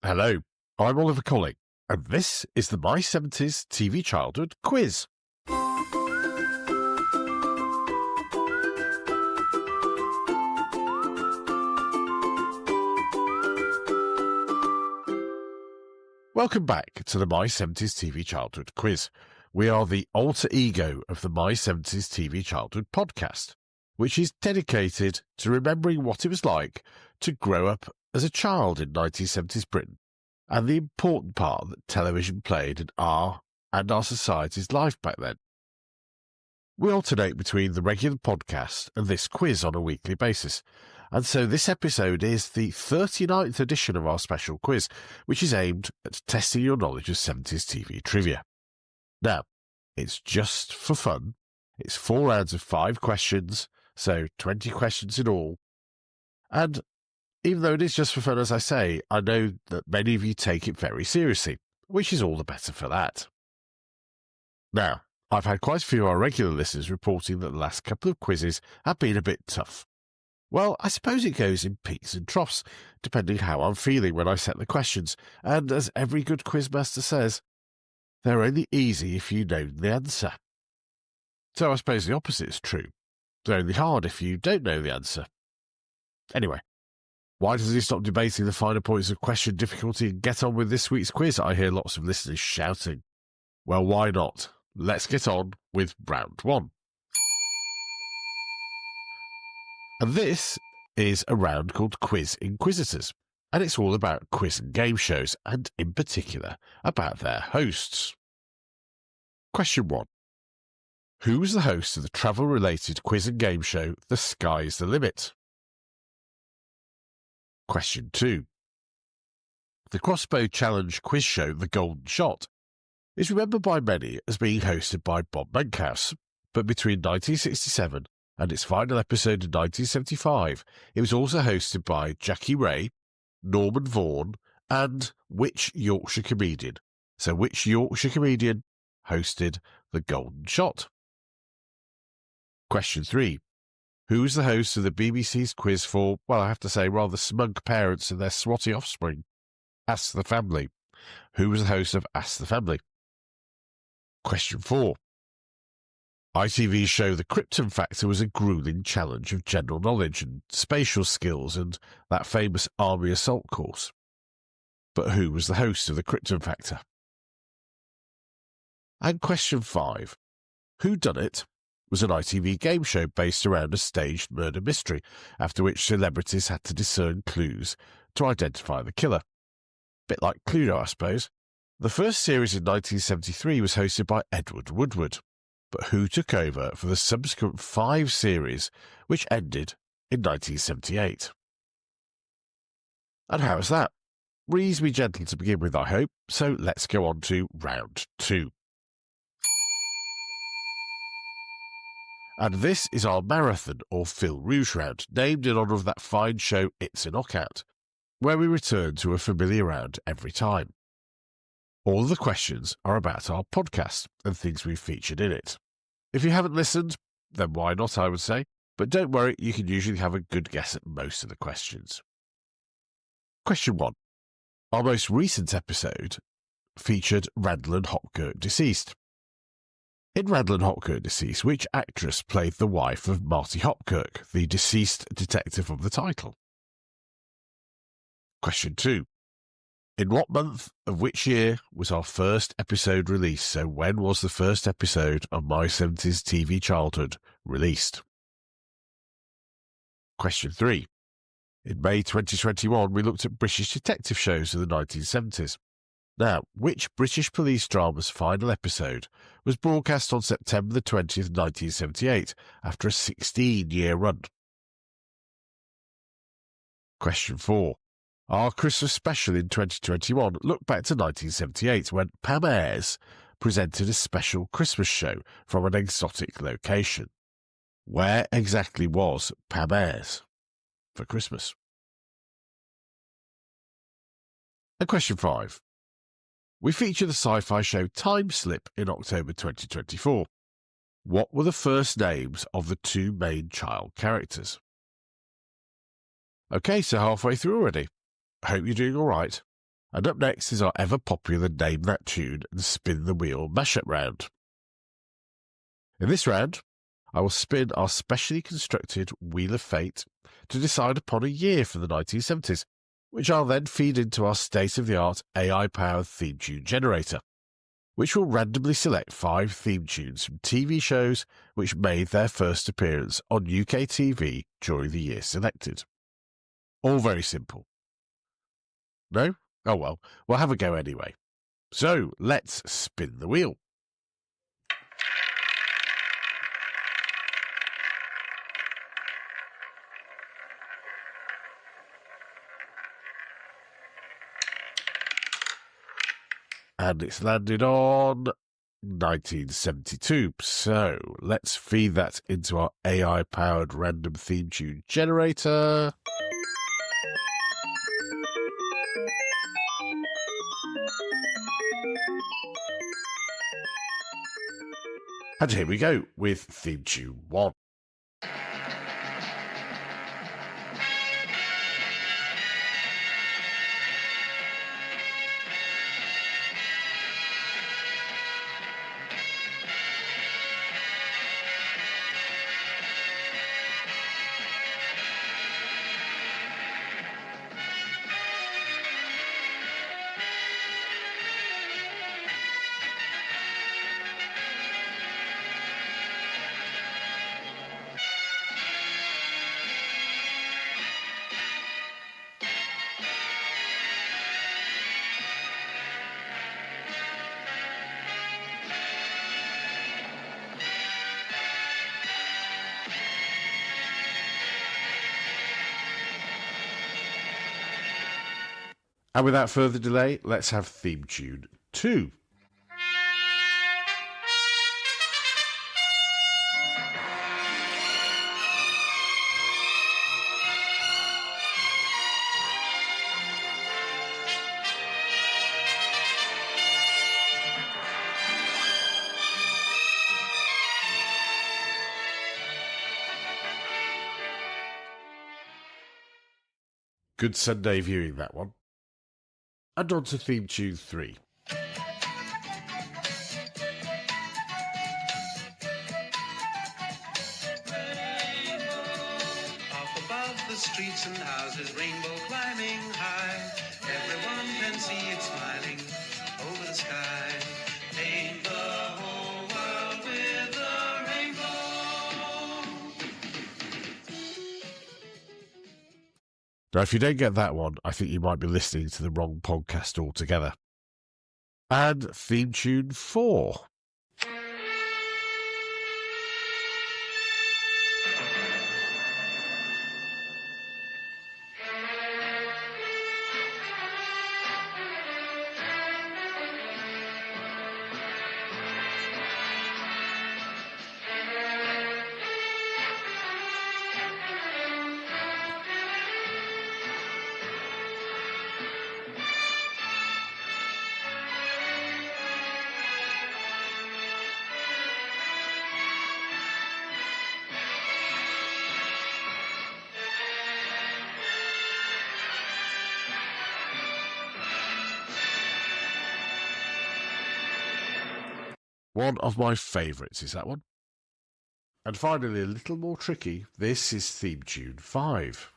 Hello, I'm Oliver Colling, and this is the My 70s TV Childhood Quiz. Welcome back to the My 70s TV Childhood Quiz. We are the alter ego of the My 70s TV Childhood podcast, which is dedicated to remembering what it was like to grow up as a child in 1970s Britain, and the important part that television played in our and our society's life back then. We alternate between the regular podcast and this quiz on a weekly basis, and so this episode is the 39th edition of our special quiz, which is aimed at testing your knowledge of 70s TV trivia. Now, it's just for fun. It's 4 rounds of 5 questions, so 20 questions in all. And even though it is just for fun, as I say, I know that many of you take it very seriously, which is all the better for that. Now, I've had quite a few of our regular listeners reporting that the last couple of quizzes have been a bit tough. Well, I suppose it goes in peaks and troughs, depending how I'm feeling when I set the questions, and as every good quizmaster says, they're only easy if you know the answer. So I suppose the opposite is true. They're only hard if you don't know the answer. Anyway, why does he stop debating the finer points of question difficulty and get on with this week's quiz? I hear lots of listeners shouting. Well, why not? Let's get on with round 1. And this is a round called Quiz Inquisitors, and it's all about quiz and game shows, and in particular about their hosts. Question 1. Who was the host of the travel-related quiz and game show The Sky's the Limit? Question 2. The Crossbow Challenge quiz show The Golden Shot is remembered by many as being hosted by Bob Monkhouse, but between 1967 and its final episode in 1975, it was also hosted by Jackie Ray, Norman Vaughan, and which Yorkshire comedian? So which Yorkshire comedian hosted The Golden Shot? Question 3. Who was the host of the BBC's quiz for, well, I have to say, rather smug parents and their swotty offspring? Ask the Family. Who was the host of Ask the Family? Question 4. ITV's show The Krypton Factor was a grueling challenge of general knowledge and spatial skills and that famous army assault course. But who was the host of The Krypton Factor? And question 5. Whodunit was an ITV game show based around a staged murder mystery, after which celebrities had to discern clues to identify the killer. Bit like Cluedo, I suppose. The first series in 1973 was hosted by Edward Woodward, but who took over for the subsequent 5 series, which ended in 1978? And how's that? Reasonably gentle to begin with, I hope, so let's go on to round 2. And this is our marathon or Phil Rouge round, named in honour of that fine show It's a Knockout, where we return to a familiar round every time. All of the questions are about our podcast and things we've featured in it. If you haven't listened, then why not, I would say, but don't worry, you can usually have a good guess at most of the questions. Question 1. Our most recent episode featured Randall and Hopkirk Deceased. In Randall and Hopkirk Deceased, which actress played the wife of Marty Hopkirk, the deceased detective of the title? Question 2. In what month of which year was our first episode released? So when was the first episode of My 70s TV Childhood released? Question 3. In May 2021, we looked at British detective shows of the 1970s. Now, which British police drama's final episode was broadcast on September the 20th, 1978, after a 16-year run? Question 4. Our Christmas special in 2021 looked back to 1978 when Pam Ayres presented a special Christmas show from an exotic location. Where exactly was Pam Ayres for Christmas? And question 5. We feature the sci-fi show Time Slip in October 2024. What were the first names of the 2 main child characters? Okay, so halfway through already. I hope you're doing all right. And up next is our ever-popular Name That Tune and Spin the Wheel mashup round. In this round, I will spin our specially constructed Wheel of Fate to decide upon a year from the 1970s, which I'll then feed into our state-of-the-art AI-powered theme tune generator, which will randomly select 5 theme tunes from TV shows which made their first appearance on UK TV during the year selected. All very simple. No? Oh well, we'll have a go anyway. So, let's spin the wheel. And it's landed on 1972. So, let's feed that into our AI-powered random theme tune generator. And here we go with theme tune 1. And without further delay, let's have theme tune 2. Good Sunday viewing, that one. And on to theme tune 3. Up above the streets and houses, rainbow climbing high. Everyone can see it smiling over the sky. Paint the whole world with a rainbow. Now, if you don't get that one, I think you might be listening to the wrong podcast altogether. And theme tune 4. One of my favourites is that one. And finally, a little more tricky, this is theme tune 5.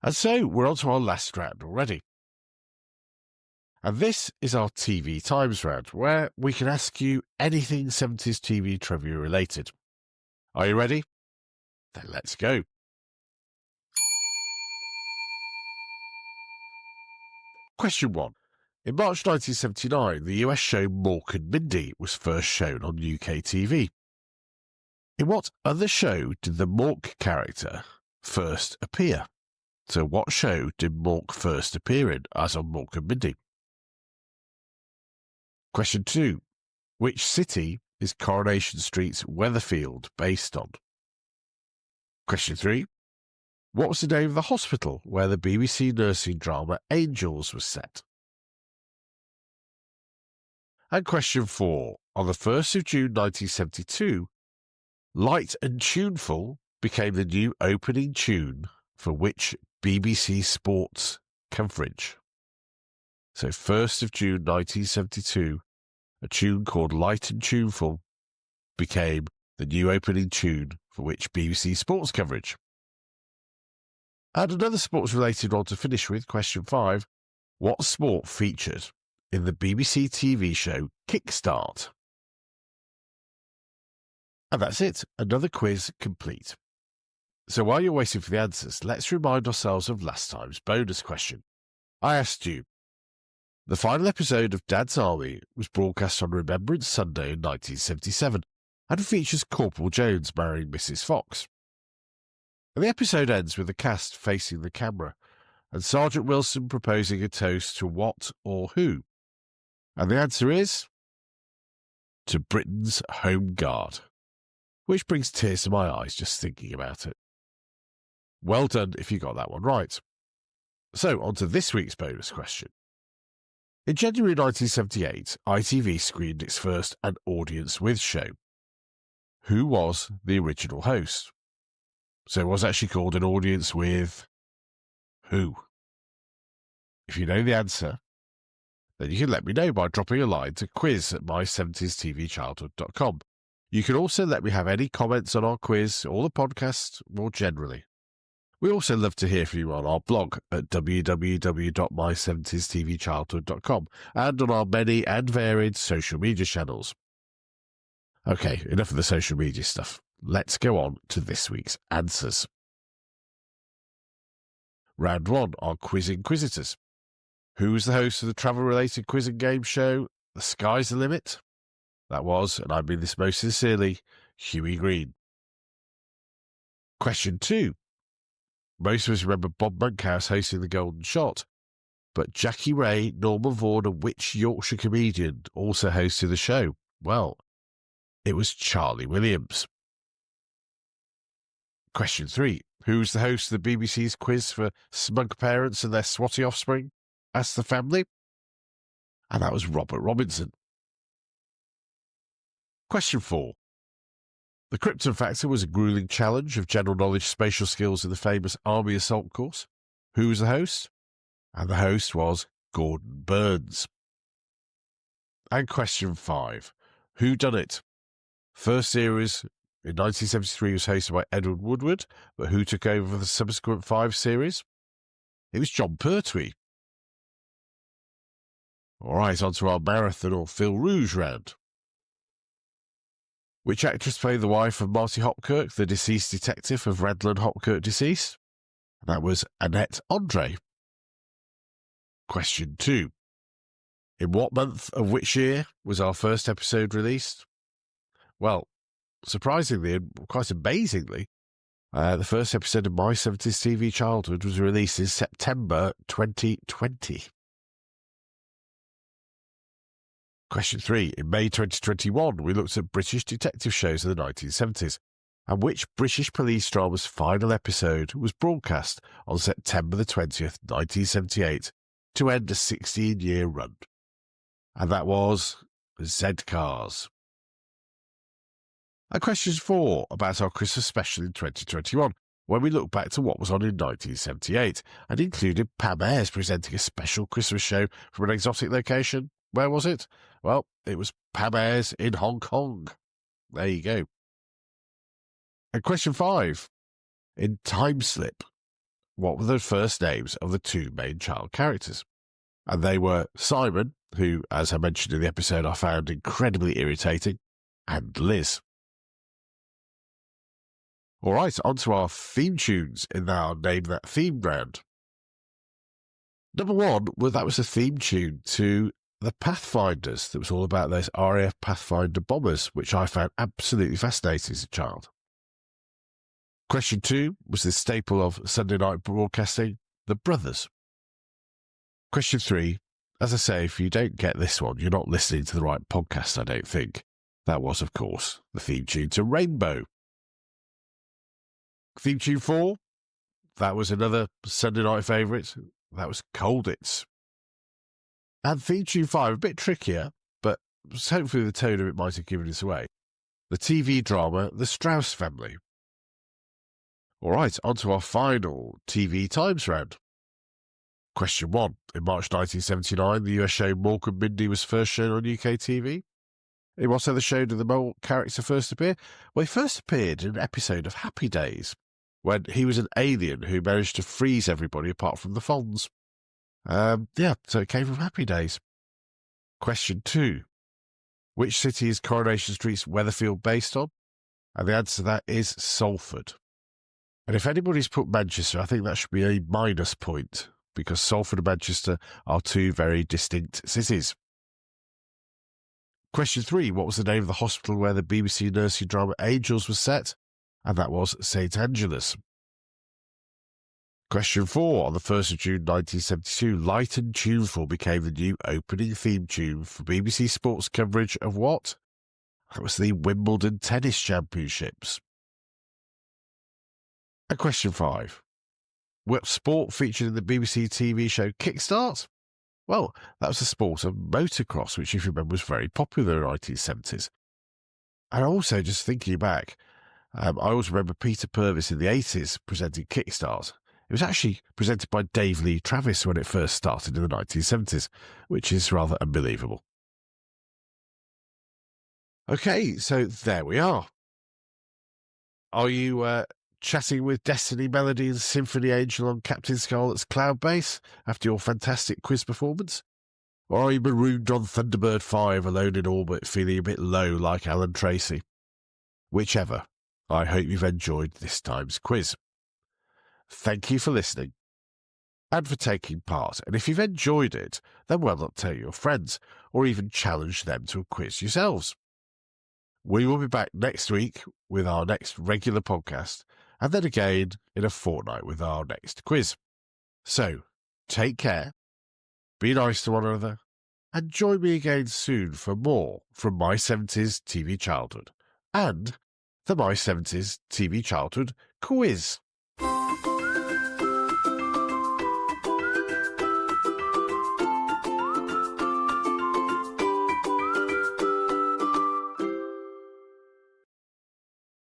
And so we're on to our last round already. And this is our TV Times round, where we can ask you anything 70s TV trivia related. Are you ready? Then let's go. Question 1. In March 1979, the US show Mork and Mindy was first shown on UK TV. In what other show did the Mork character first appear? So what show did Mork first appear in, as on Mork and Mindy? Question 2. Which city is Coronation Street's Weatherfield based on? Question 3. What was the name of the hospital where the BBC nursing drama Angels was set? And question 4. On the 1st of June 1972, Light and Tuneful became the new opening tune for which BBC Sports coverage? So 1st of June 1972, a tune called Light and Tuneful became the new opening tune for which BBC Sports coverage? And another sports-related one to finish with, question 5. What sport featured in the BBC TV show Kickstart? And that's it, another quiz complete. So while you're waiting for the answers, let's remind ourselves of last time's bonus question. I asked you, the final episode of Dad's Army was broadcast on Remembrance Sunday in 1977 and features Corporal Jones marrying Mrs. Fox. And the episode ends with the cast facing the camera and Sergeant Wilson proposing a toast to what or who? And the answer is to Britain's Home Guard, which brings tears to my eyes just thinking about it. Well done if you got that one right. So, on to this week's bonus question. In January 1978, ITV screened its first An Audience With show. Who was the original host? So it was actually called An Audience With who? If you know the answer, then you can let me know by dropping a line to quiz@my70stvchildhood.com. You can also let me have any comments on our quiz or the podcast more generally. We also love to hear from you on our blog at www.my70stvchildhood.com and on our many and varied social media channels. Okay, enough of the social media stuff. Let's go on to this week's answers. Round 1, our quiz inquisitors. Who was the host of the travel-related quiz and game show The Sky's the Limit? That was, and I mean this most sincerely, Huey Green. Question 2. Most of us remember Bob Monkhouse hosting The Golden Shot, but Jackie Ray, Norman Vaughan and which Yorkshire comedian also hosted the show? Well, it was Charlie Williams. Question 3. Who was the host of the BBC's quiz for smug parents and their swotty offspring? Asked the family. And that was Robert Robinson. Question 4. The Krypton Factor was a grueling challenge of general knowledge spatial skills in the famous Army Assault course. Who was the host? And the host was Gordon Burns. And question 5. Who done it? First series in 1973 was hosted by Edward Woodward, but who took over for the subsequent 5 series? It was John Pertwee. All right, on to our marathon or Phil Rouge round. Which actress played the wife of Marty Hopkirk, the deceased detective of Randall and Hopkirk Deceased? That was Annette Andre. Question 2. In what month of which year was our first episode released? Well, surprisingly and quite amazingly, the first episode of My 70s TV Childhood was released in September 2020. Question 3. In May 2021, we looked at British detective shows in the 1970s, and which British police drama's final episode was broadcast on September the 20th, 1978, to end a 16-year run? And that was Z-Cars. And question 4 about our Christmas special in 2021, when we look back to what was on in 1978, and included Pam Ayres presenting a special Christmas show from an exotic location. Where was it? Well, it was Pam Ayres in Hong Kong. There you go. And question 5. In Time Slip, what were the first names of the 2 main child characters? And they were Simon, who, as I mentioned in the episode, I found incredibly irritating, and Liz. All right, on to our theme tunes in our Name That Theme round. Number one, well, that was a theme tune to the Pathfinders that was all about those RAF Pathfinder bombers, which I found absolutely fascinating as a child. Question 2 was the staple of Sunday night broadcasting, The Brothers. Question 3, as I say, if you don't get this one, you're not listening to the right podcast, I don't think. That was, of course, the theme tune to Rainbow. Theme tune 4, that was another Sunday night favourite. That was Colditz. And theme tune 5, a bit trickier, but hopefully the tone of it might have given us away. The TV drama, The Strauss Family. All right, on to our final TV Times round. Question 1. In March 1979, the US show Mork and Mindy was first shown on UK TV. In what other show did the mole character first appear? Well, he first appeared in an episode of Happy Days, when he was an alien who managed to freeze everybody apart from the Fonz. So it came from Happy Days. Question 2. Which city is Coronation Street's Weatherfield based on? And the answer to that is Salford. And if anybody's put Manchester, I think that should be a minus point, because Salford and Manchester are two very distinct cities. Question 3. What was the name of the hospital where the BBC nursery drama Angels was set? And that was St Angela's. Question 4. On the 1st of June 1972, Light and Tuneful became the new opening theme tune for BBC Sports coverage of what? That was the Wimbledon Tennis Championships. And question 5. What sport featured in the BBC TV show Kickstart? Well, that was the sport of motocross, which, if you remember, was very popular in the 1970s. And also, just thinking back, I always remember Peter Purvis in the 80s presenting Kickstart. It was actually presented by Dave Lee Travis when it first started in the 1970s, which is rather unbelievable. Okay, so there we are. Are you chatting with Destiny Melody and Symphony Angel on Captain Scarlet's Cloud Base after your fantastic quiz performance? Or are you marooned on Thunderbird 5 alone in orbit, feeling a bit low like Alan Tracy? Whichever, I hope you've enjoyed this time's quiz. Thank you for listening and for taking part. And if you've enjoyed it, then why not tell your friends or even challenge them to a quiz yourselves? We will be back next week with our next regular podcast, and then again in a fortnight with our next quiz. So, take care, be nice to one another, and join me again soon for more from My 70s TV Childhood and the My 70s TV Childhood quiz.